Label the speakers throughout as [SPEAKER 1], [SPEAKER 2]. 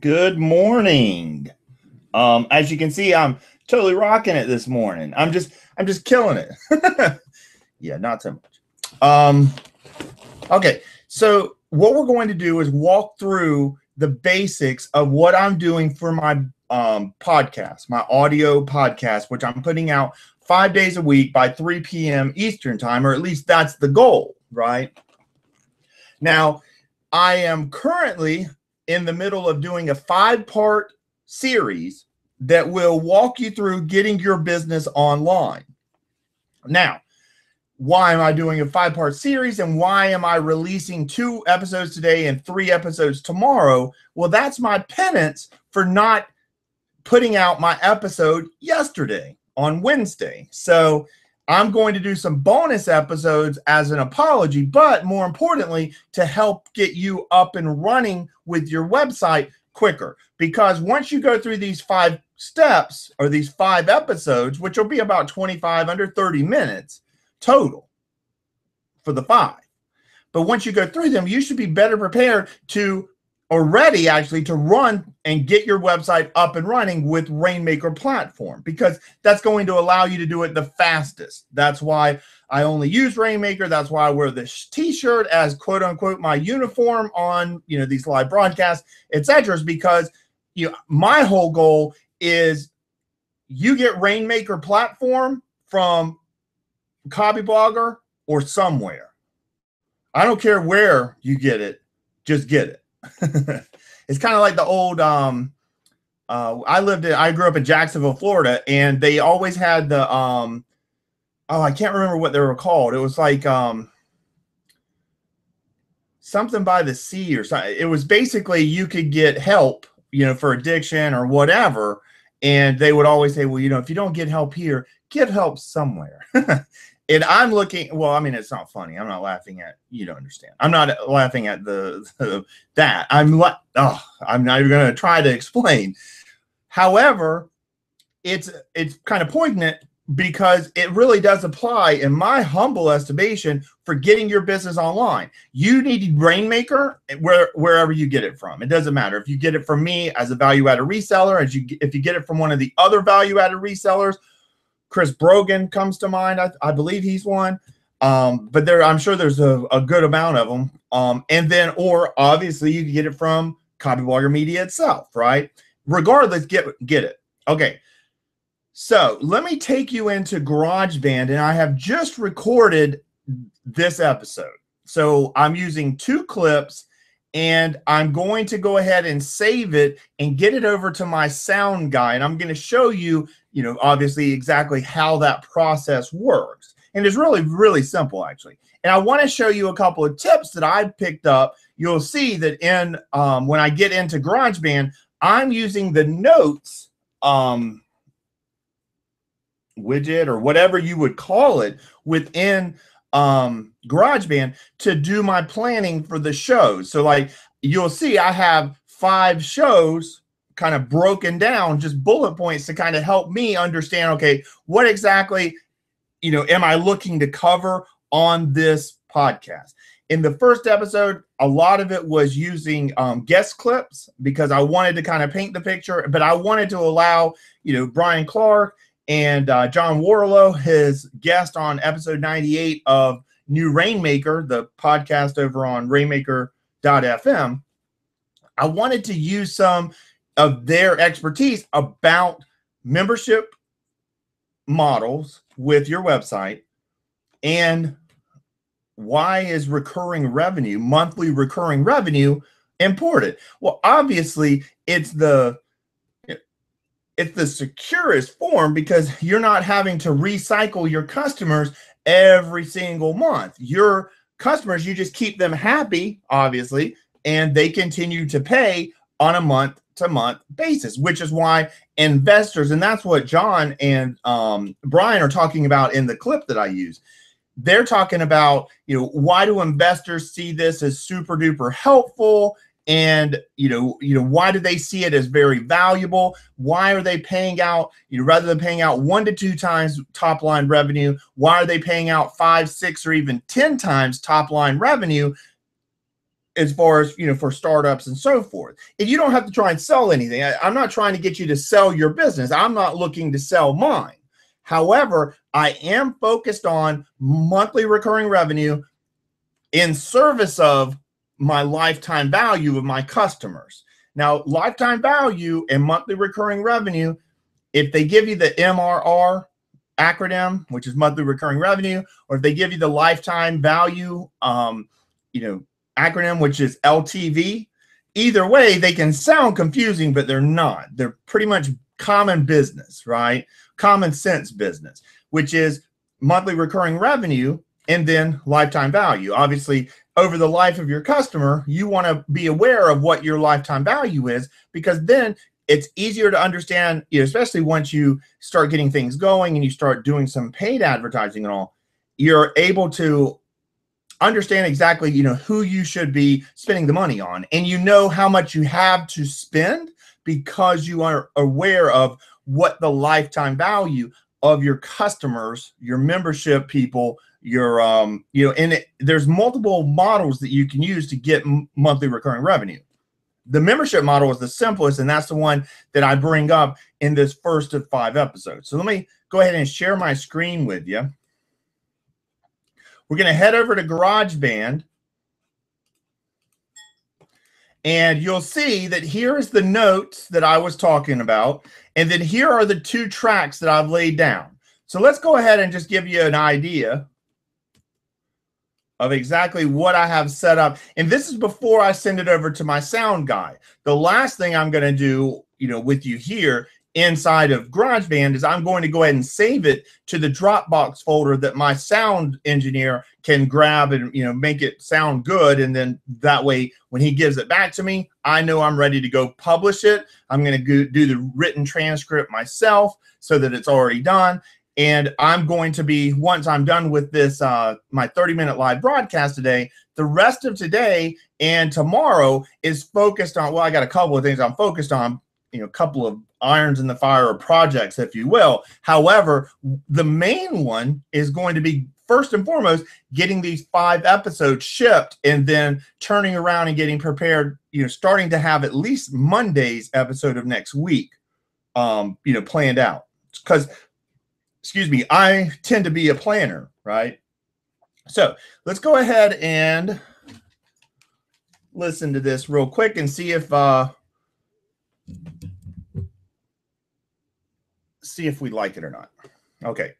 [SPEAKER 1] Good morning. As you can see, I'm totally rocking it this morning. I'm just killing it. Yeah, not so much. Okay, so what we're going to do is walk through the basics of what I'm doing for my podcast, my audio podcast, which I'm putting out 5 days a week by 3 p.m. Eastern time, or at least that's the goal, right? Now, I am currently in the middle of doing a 5-part series that will walk you through getting your business online. Now, why am I doing a 5-part series and why am I releasing 2 episodes today and 3 episodes tomorrow? Well, that's my penance for not putting out my episode yesterday on Wednesday. So I'm going to do some bonus episodes as an apology, but more importantly, to help get you up and running with your website quicker. Because once you go through these 5 steps or these 5 episodes, which will be about 25 under 30 minutes total for the 5. But once you go through them, you should be better prepared to, or ready actually, to run and get your website up and running with Rainmaker platform, because that's going to allow you to do it the fastest. That's why I only use Rainmaker. That's why I wear this t-shirt as quote unquote my uniform on, these live broadcasts, etc. Is because, my whole goal is you get Rainmaker platform from Copyblogger or somewhere. I don't care where you get it, just get it. It's kind of like the old I grew up in Jacksonville, Florida, and they always had the I can't remember what they were called. It was like something by the sea or something. It was basically you could get help, for addiction or whatever, and they would always say, well, if you don't get help here, get help somewhere. And I'm looking, well, I mean, it's not funny. I'm not laughing at, you don't understand. I'm not laughing at that. I'm not even going to try to explain. However, it's kind of poignant because it really does apply, in my humble estimation, for getting your business online. You need Rainmaker wherever you get it from. It doesn't matter if you get it from me as a value-added reseller, if you get it from one of the other value-added resellers. Chris Brogan comes to mind. I believe he's one. But I'm sure there's a good amount of them. And then, or obviously you can get it from Copyblogger Media itself, right? Regardless, get it. Okay. So let me take you into GarageBand, and I have just recorded this episode. So I'm using 2 clips, and I'm going to go ahead and save it and get it over to my sound guy. And I'm going to show you, obviously exactly how that process works. And it's really, really simple, actually. And I want to show you a couple of tips that I picked up. You'll see that when I get into GarageBand, I'm using the notes widget, or whatever you would call it, within GarageBand to do my planning for the shows. So like you'll see, I have 5 shows kind of broken down, just bullet points to kind of help me understand, okay, what exactly, am I looking to cover on this podcast? In the first episode, a lot of it was using guest clips because I wanted to kind of paint the picture, but I wanted to allow, Brian Clark and John Warlow, his guest on episode 98 of New Rainmaker, the podcast over on rainmaker.fm. I wanted to use some of their expertise about membership models with your website, and why is recurring revenue, monthly recurring revenue, important? Well, obviously it's the securest form, because you're not having to recycle your customers every single month. Your customers, you just keep them happy, obviously, and they continue to pay on a month-to-month basis, which is why investors, and that's what John and Brian are talking about in the clip that I use. They're talking about, why do investors see this as super duper helpful? And, why do they see it as very valuable? Why are they paying out, rather than paying out 1 to 2 times top line revenue, why are they paying out 5, 6, or even 10 times top line revenue? as far as, for startups and so forth. And you don't have to try and sell anything. I'm not trying to get you to sell your business. I'm not looking to sell mine. However, I am focused on monthly recurring revenue in service of my lifetime value of my customers. Now, lifetime value and monthly recurring revenue, if they give you the MRR acronym, which is monthly recurring revenue, or if they give you the lifetime value, acronym, which is LTV, either way, they can sound confusing, but they're not. They're pretty much common business, right? Common sense business, which is monthly recurring revenue and then lifetime value. Obviously, over the life of your customer, you want to be aware of what your lifetime value is, because then it's easier to understand, especially once you start getting things going and you start doing some paid advertising and all, you're able to understand exactly, who you should be spending the money on, and how much you have to spend because you are aware of what the lifetime value of your customers, your membership people, your and there's multiple models that you can use to get monthly recurring revenue. The membership model is the simplest, and that's the one that I bring up in this first of 5 episodes. So let me go ahead and share my screen with you. We're going to head over to GarageBand, and you'll see that here is the notes that I was talking about, and then here are the 2 tracks that I've laid down. So let's go ahead and just give you an idea of exactly what I have set up. And this is before I send it over to my sound guy. The last thing I'm going to do, with you here inside of GarageBand is I'm going to go ahead and save it to the Dropbox folder that my sound engineer can grab and, make it sound good. And then that way, when he gives it back to me, I know I'm ready to go publish it. I'm going to do the written transcript myself so that it's already done. And I'm going to be, once I'm done with this, my 30-minute live broadcast today, the rest of today and tomorrow is focused on, well, I got a couple of things I'm focused on, a couple of irons in the fire or projects, if you will. However, the main one is going to be, first and foremost, getting these 5 episodes shipped and then turning around and getting prepared, starting to have at least Monday's episode of next week, planned out. Because I tend to be a planner, right? So let's go ahead and listen to this real quick and see if we like it or not. Okay.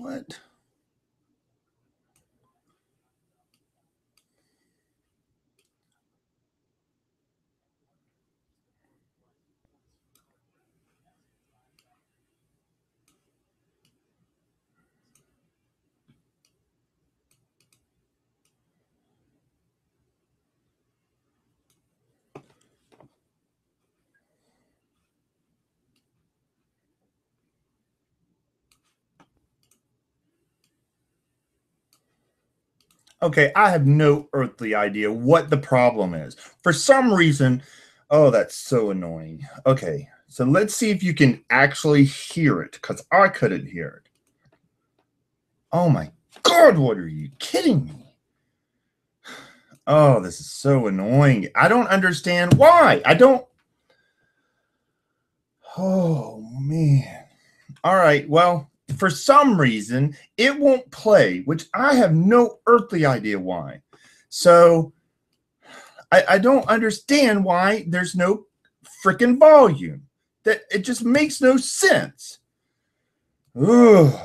[SPEAKER 1] What? Okay, I have no earthly idea what the problem is. For some reason, oh, that's so annoying. Okay, so let's see if you can actually hear it because I couldn't hear it. Oh my God, what are you kidding me? Oh, this is so annoying. I don't understand why. I don't. Oh, man. All right, well, for some reason, it won't play, which I have no earthly idea why. So I don't understand why there's no freaking volume. That it just makes no sense. Ugh.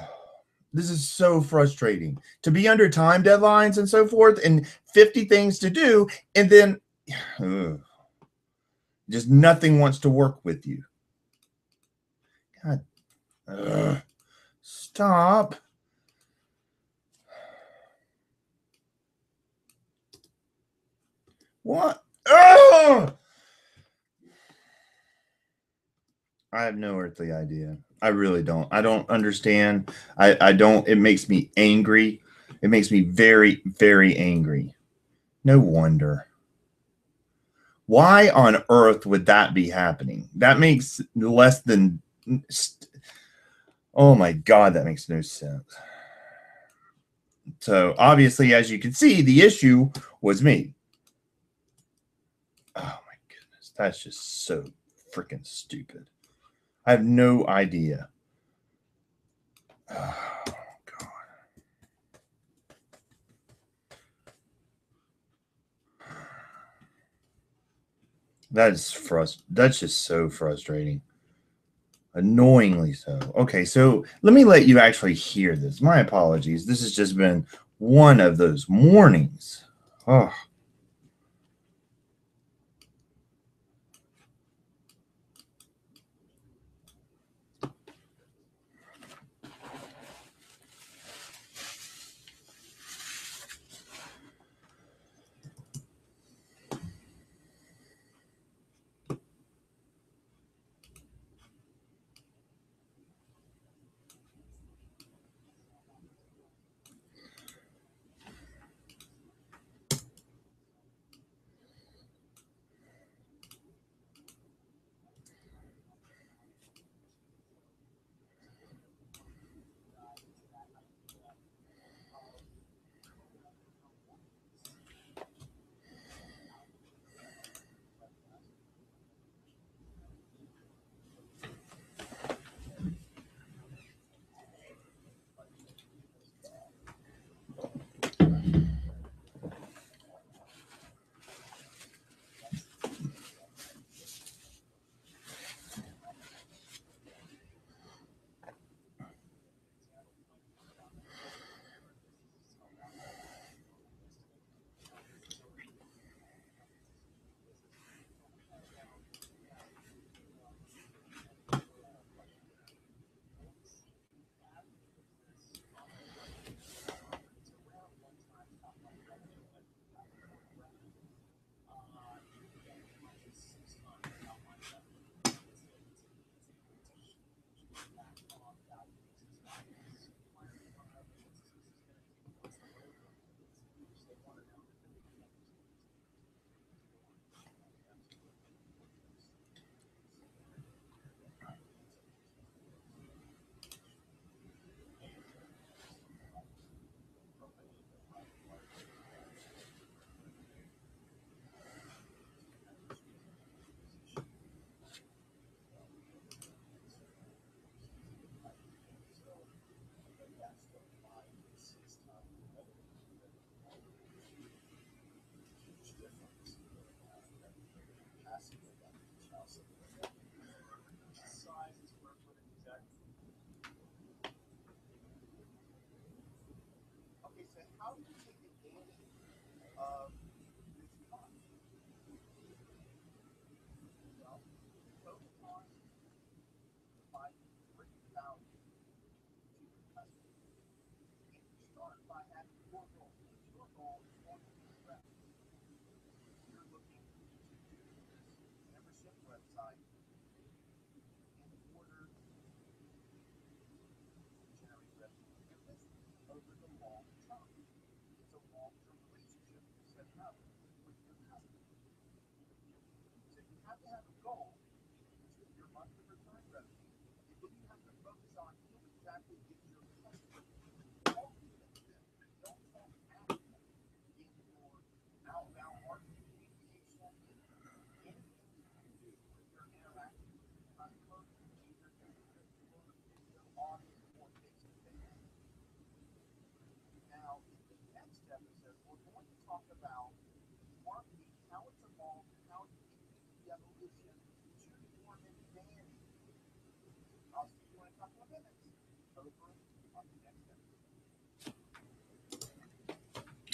[SPEAKER 1] This is so frustrating to be under time deadlines and so forth and 50 things to do, and then ugh, just nothing wants to work with you. God, ugh, stop. What? Ugh! I have no earthly idea. I really don't. I don't understand. I don't. It makes me angry. It makes me very, very angry. No wonder. Why on earth would that be happening? That makes less than. Oh my God, that makes no sense. So obviously, as you can see, the issue was me. Oh my goodness, that's just so freaking stupid. I have no idea. Oh God. That's just so frustrating. Annoyingly so. Okay, so let me let you actually hear this. My apologies. This has just been one of those mornings. Oh,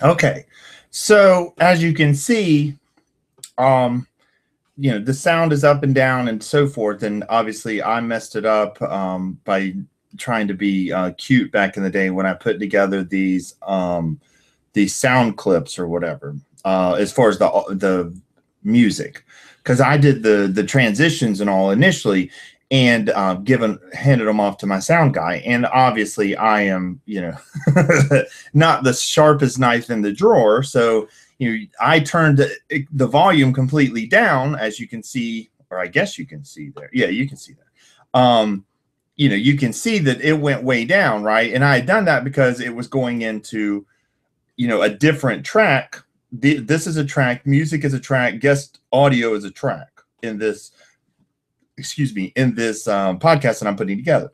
[SPEAKER 1] Okay, so as you can see, the sound is up and down and so forth, and obviously I messed it up by trying to be cute back in the day when I put together these sound clips or whatever, as far as the music, because I did the transitions and all initially, and handed them off to my sound guy, and obviously I am not the sharpest knife in the drawer, so I turned the volume completely down, as you can see, or I guess you can see there. Yeah, you can see that. You can see that it went way down, right? And I had done that because it was going into a different track. This is a track, music is a track, guest audio is a track in this podcast that I'm putting together.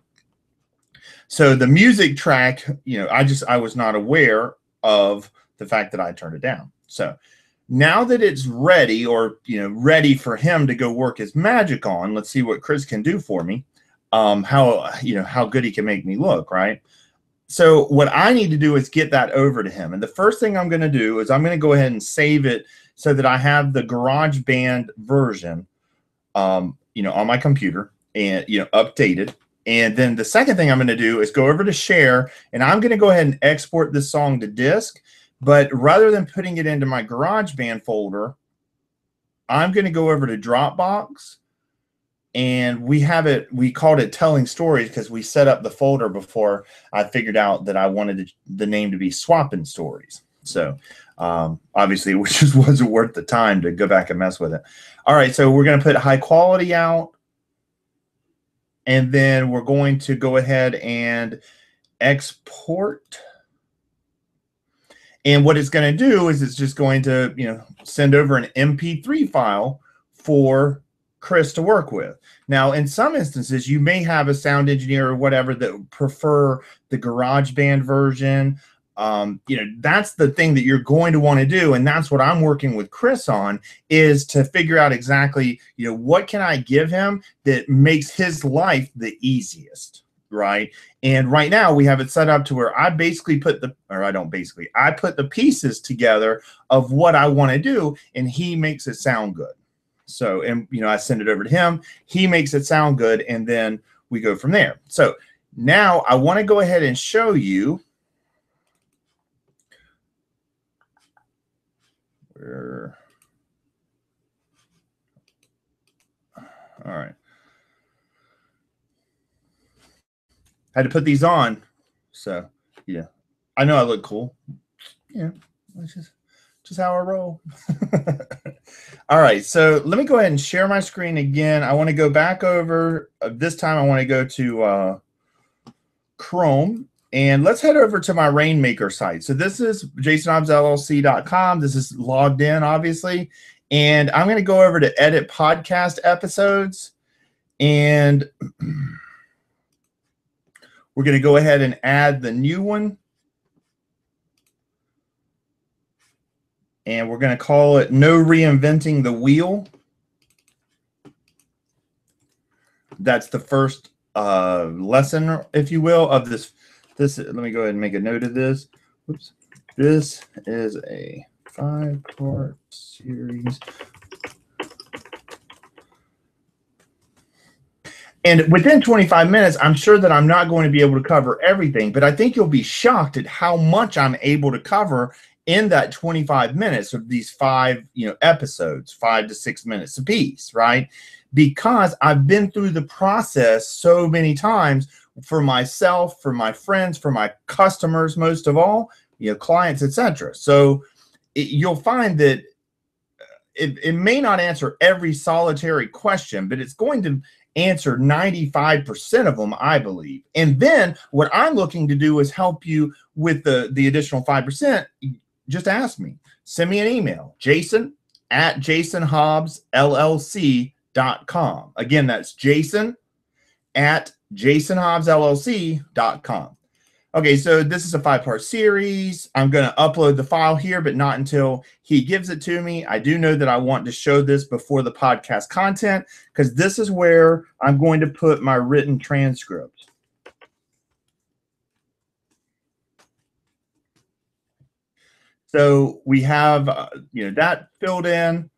[SPEAKER 1] So the music track, I was not aware of the fact that I turned it down. So now that it's ready, or ready for him to go work his magic on, let's see what Chris can do for me. How good he can make me look, right? So what I need to do is get that over to him. And the first thing I'm going to do is I'm going to go ahead and save it so that I have the GarageBand version on my computer, and updated. And then the second thing I'm going to do is go over to share, and I'm going to go ahead and export this song to disk. But rather than putting it into my GarageBand folder, I'm going to go over to Dropbox, and we called it Telling Stories because we set up the folder before I figured out that I wanted the name to be Swappin Stories. So obviously, which just wasn't worth the time to go back and mess with it. All right, so we're going to put high quality out, and then we're going to go ahead and export. And what it's going to do is it's just going to, send over an MP3 file for Chris to work with. Now, in some instances, you may have a sound engineer or whatever that prefer the GarageBand version. That's the thing that you're going to want to do, and that's what I'm working with Chris on, is to figure out exactly, what can I give him that makes his life the easiest, right? And right now we have it set up to where I basically I put the pieces together of what I want to do, and he makes it sound good. So, and I send it over to him, he makes it sound good, and then we go from there. So now I want to go ahead and show you where. All right. Had to put these on. So, yeah. I know I look cool. Yeah. That's just how I roll. All right. So let me go ahead and share my screen again. I want to go back over. This time I want to go to Chrome. And let's head over to my Rainmaker site. So this is jasonhobbsllc.com. This is logged in, obviously. And I'm going to go over to edit podcast episodes. And we're going to go ahead and add the new one. And we're going to call it No Reinventing the Wheel. That's the first lesson, if you will, of this. Let me go ahead and make a note of this. Oops. This is a 5-part series. And within 25 minutes, I'm sure that I'm not going to be able to cover everything, but I think you'll be shocked at how much I'm able to cover in that 25 minutes of these 5, episodes, 5 to 6 minutes a piece, right? Because I've been through the process so many times for myself, for my friends, for my customers, most of all, clients, etc. So you'll find that it may not answer every solitary question, but it's going to answer 95% of them, I believe. And then what I'm looking to do is help you with the additional 5%. Just ask me. Send me an email, jason@jasonhobbsllc.com. Again, that's jason@jasonhobbsllc.com. Okay, so this is a 5-part series. I'm going to upload the file here, but not until he gives it to me. I do know that I want to show this before the podcast content because this is where I'm going to put my written transcript. So we have, that filled in.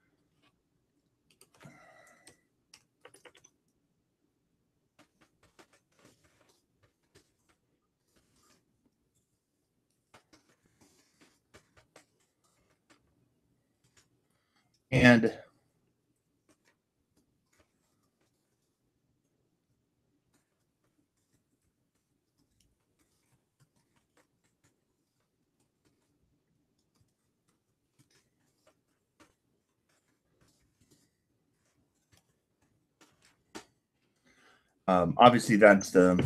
[SPEAKER 1] And obviously that's the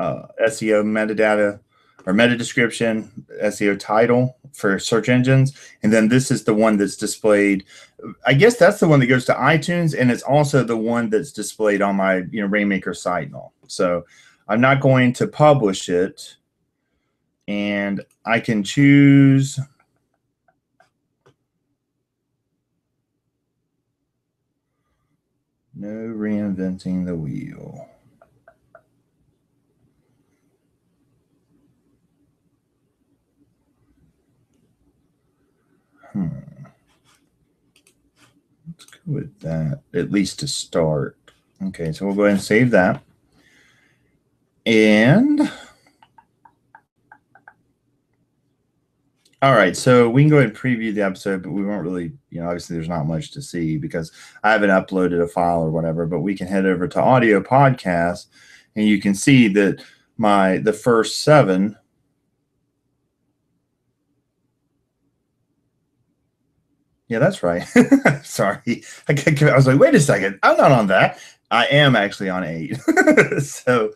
[SPEAKER 1] SEO metadata or meta description, SEO title for search engines. And then this is the one that's displayed. I guess that's the one that goes to iTunes, and it's also the one that's displayed on my Rainmaker site and all. So I'm not going to publish it, and I can choose no reinventing the wheel. Let's go with that, at least to start. Okay, so we'll go ahead and save that. And all right, so we can go ahead and preview the episode, but we won't really, obviously there's not much to see because I haven't uploaded a file or whatever, but we can head over to audio podcast and you can see that the first 7. Yeah, that's right. Sorry. I was like, wait a second. I'm not on that. I am actually on 8. So,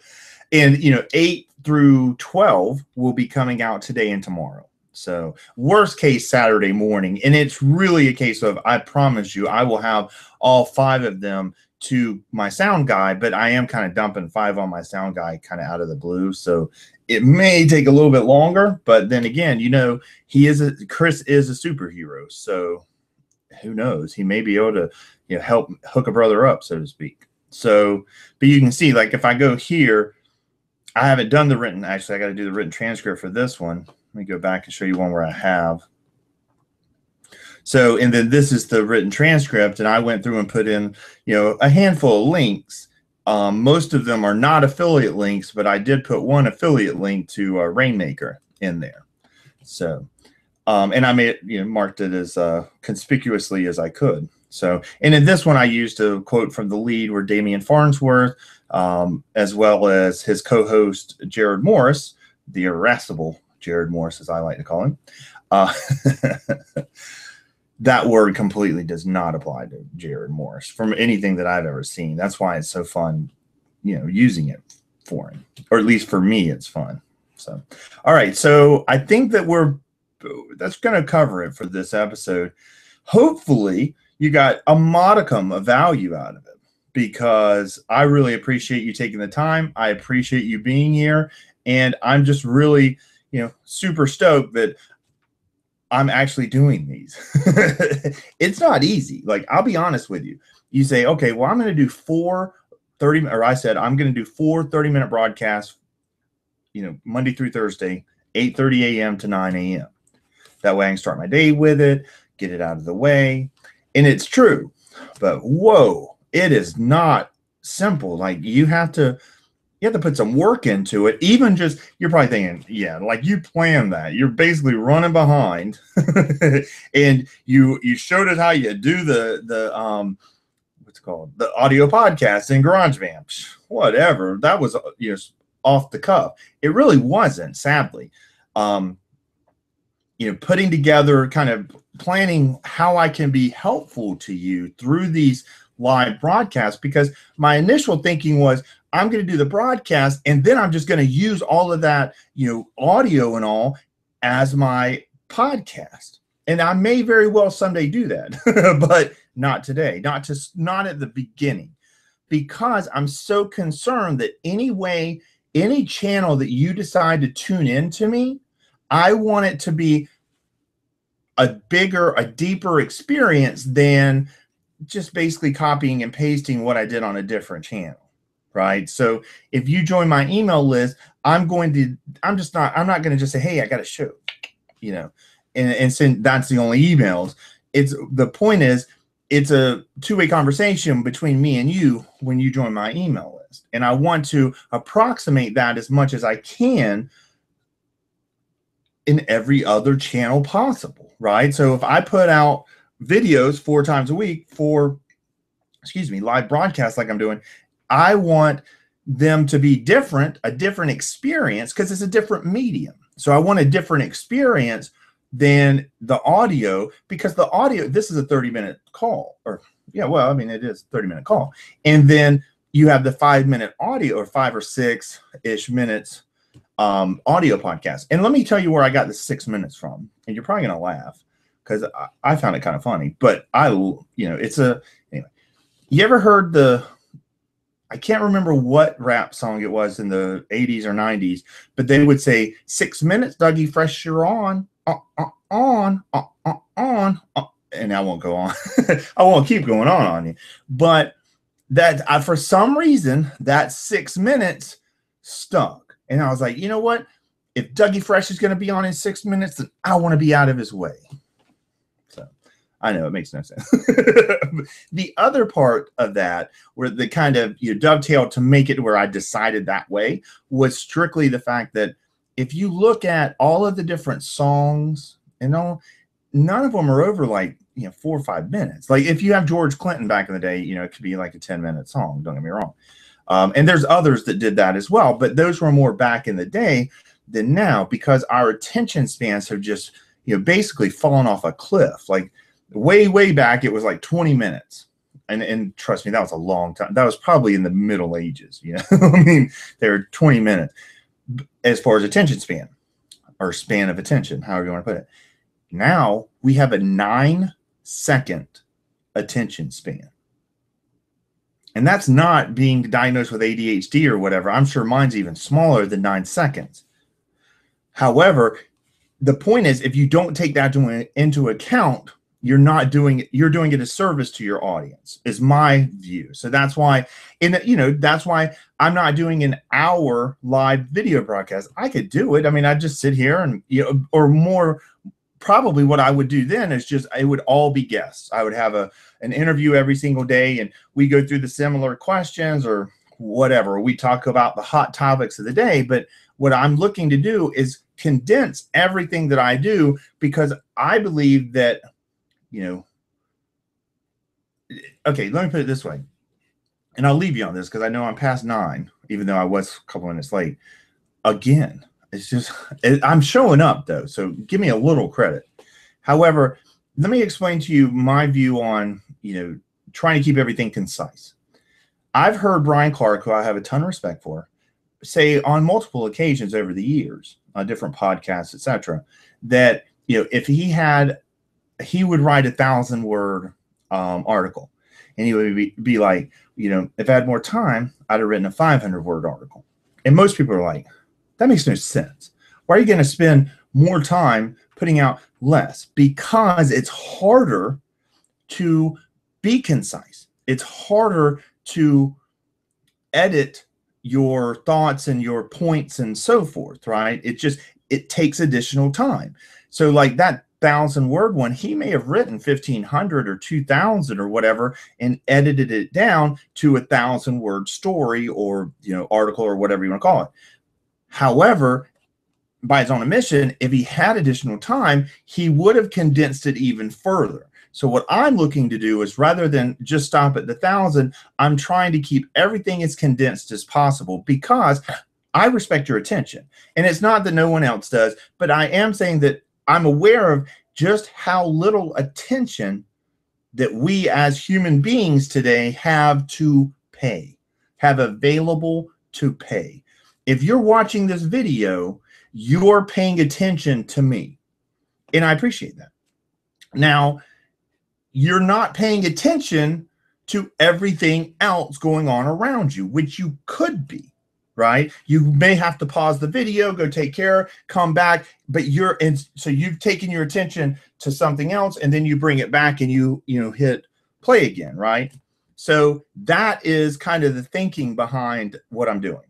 [SPEAKER 1] and 8 through 12 will be coming out today and tomorrow. So worst case Saturday morning. And it's really a case of, I promise you, I will have all 5 of them to my sound guy, but I am kind of dumping 5 on my sound guy kind of out of the blue. So it may take a little bit longer, but then again, Chris is a superhero. So who knows? He may be able to, help hook a brother up, so to speak. So, but you can see, like, if I go here, I haven't done the written. Actually, I got to do the written transcript for this one. Let me go back and show you one where I have. So, and then this is the written transcript, and I went through and put in, a handful of links. Most of them are not affiliate links, but I did put one affiliate link to Rainmaker in there. So, and I made it, marked it as conspicuously as I could. So, and in this one, I used a quote from the lead where Damian Farnsworth, as well as his co-host Jared Morris, the irascible Jared Morris, as I like to call him. That word completely does not apply to Jared Morris from anything that I've ever seen. That's why it's so fun, using it for him, or at least for me, it's fun. So, all right. So I think that that's going to cover it for this episode. Hopefully you got a modicum of value out of it, because I really appreciate you taking the time. I appreciate you being here. And I'm just really, super stoked that I'm actually doing these. It's not easy. Like, I'll be honest with you. You say, okay, well, I'm going to do 4 30, or I said, I'm going to do 4 30-minute broadcasts, Monday through Thursday, 8:30 a.m. to 9 a.m. That way I can start my day with it, get it out of the way. And it's true, but whoa, it is not simple. Like you have to put some work into it. Even just, you're probably thinking, yeah, like you planned that. You're basically running behind and you showed us how you do the what's it called? The audio podcast in GarageBand. Whatever. That was off the cuff. It really wasn't, sadly. Putting together, kind of planning how I can be helpful to you through these live broadcasts, because my initial thinking was I'm going to do the broadcast and then I'm just going to use all of that, audio and all as my podcast. And I may very well someday do that, but not today, not at the beginning, because I'm so concerned that any channel that you decide to tune into me, I want it to be a deeper experience than just basically copying and pasting what I did on a different channel, right? So if you join my email list, I'm not going to just say, hey, I got a show, and send, that's the only emails. The point is, it's a two-way conversation between me and you when you join my email list. And I want to approximate that as much as I can in every other channel possible, right? So if I put out videos 4 times a week for, live broadcasts like I'm doing, I want them to be different, a different experience, because it's a different medium. So I want a different experience than the audio, because the audio, this is a 30-minute call, or it is a 30-minute call. And then you have the 5-minute audio, or 5 or 6-ish minutes audio podcast. And let me tell you where I got the 6 minutes from. And you're probably going to laugh because I found it kind of funny, but anyway, you ever heard I can't remember what rap song it was in the 80s or 90s, but they would say 6 minutes, Dougie Fresh, you're on, and I won't go on. I won't keep going on you, but that for some reason that 6 minutes stuck. And I was like, you know what? If Dougie Fresh is going to be on in 6 minutes, then I want to be out of his way. So I know it makes no sense. The other part of that, where the kind of dovetail to make it where I decided that way, was strictly the fact that if you look at all of the different songs and all, none of them are over like 4 or 5 minutes. Like if you have George Clinton back in the day, it could be like a 10-minute song. Don't get me wrong. And there's others that did that as well, but those were more back in the day than now, because our attention spans have just, basically fallen off a cliff. Like way back, it was like 20 minutes. And trust me, that was a long time. That was probably in the Middle Ages. I mean, they were 20 minutes as far as attention span, or span of attention, however you want to put it. Now we have a 9-second attention span. And that's not being diagnosed with ADHD or whatever. I'm sure mine's even smaller than 9 seconds. However, the point is, if you don't take that into account, you're doing it a service to your audience, is my view. So that's why, that's why I'm not doing an hour live video broadcast. I could do it. I mean, I'd just sit here and, or more, probably what I would do then is it would all be guests. I would have an interview every single day, and we go through the similar questions or whatever. We talk about the hot topics of the day. But what I'm looking to do is condense everything that I do, because I believe that, okay, let me put it this way. And I'll leave you on this because I know I'm past 9, even though I was a couple minutes late. Again, it's just, I'm showing up though, so give me a little credit. However, let me explain to you my view on, trying to keep everything concise. I've heard Brian Clark, who I have a ton of respect for, say on multiple occasions over the years, on different podcasts, etc., that, if he would write 1,000-word article, and he would be like, if I had more time, I'd have written a 500-word article. And most people are like, that makes no sense. Why are you going to spend more time putting out less? Because it's harder to be concise. It's harder to edit your thoughts and your points and so forth, right? It takes additional time. So like that 1,000-word one, he may have written 1,500 or 2,000 or whatever and edited it down to a 1,000-word story or, article or whatever you want to call it. However, by his own admission, if he had additional time, he would have condensed it even further. So what I'm looking to do is, rather than just stop at the 1,000, I'm trying to keep everything as condensed as possible, because I respect your attention. And it's not that no one else does, but I am saying that I'm aware of just how little attention that we as human beings today have to pay, have available to pay. If you're watching this video, you're paying attention to me, and I appreciate that. Now, you're not paying attention to everything else going on around you, which you could be, right? You may have to pause the video, go take care, come back, but so you've taken your attention to something else, and then you bring it back and you hit play again, right? So that is kind of the thinking behind what I'm doing,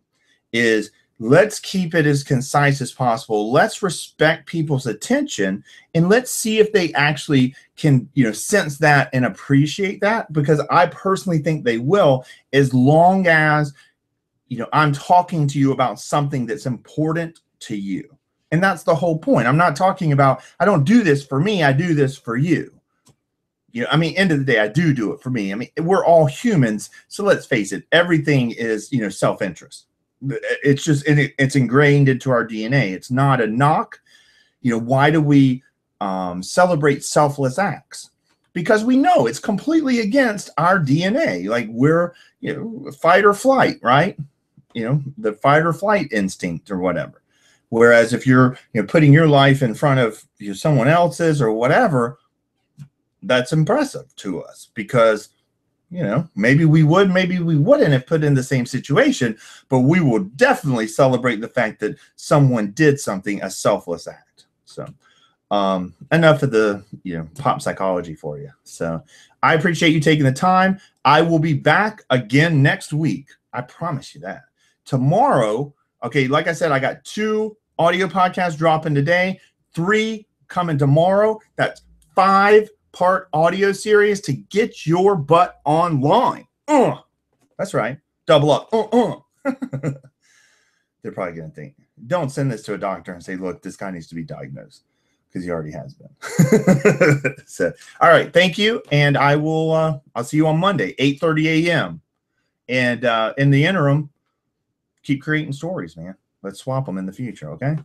[SPEAKER 1] is let's keep it as concise as possible. Let's respect people's attention, and let's see if they actually can, sense that and appreciate that, because I personally think they will, as long as, I'm talking to you about something that's important to you. And that's the whole point. I'm not talking about, I don't do this for me, I do this for you. End of the day, I do it for me. We're all humans. So let's face it, everything is, self-interest. It's just, it's ingrained into our DNA. It's not a knock. Why do we celebrate selfless acts? Because we know it's completely against our DNA. Like, we're, fight or flight, right? The fight or flight instinct or whatever. Whereas if you're putting your life in front of someone else's or whatever, that's impressive to us, because maybe we would, maybe we wouldn't have put in the same situation, but we will definitely celebrate the fact that someone did something, a selfless act. So enough of the pop psychology for you. So I appreciate you taking the time. I will be back again next week. I promise you that. Tomorrow, okay, like I said, I got 2 audio podcasts dropping today, 3 coming tomorrow. That's 5-part audio series to get your butt online. That's right. Double up. They're probably going to think, don't send this to a doctor and say, look, this guy needs to be diagnosed, because he already has been. So, all right. Thank you. And I will, I'll see you on Monday, 8:30 a.m. And in the interim, keep creating stories, man. Let's swap them in the future. Okay.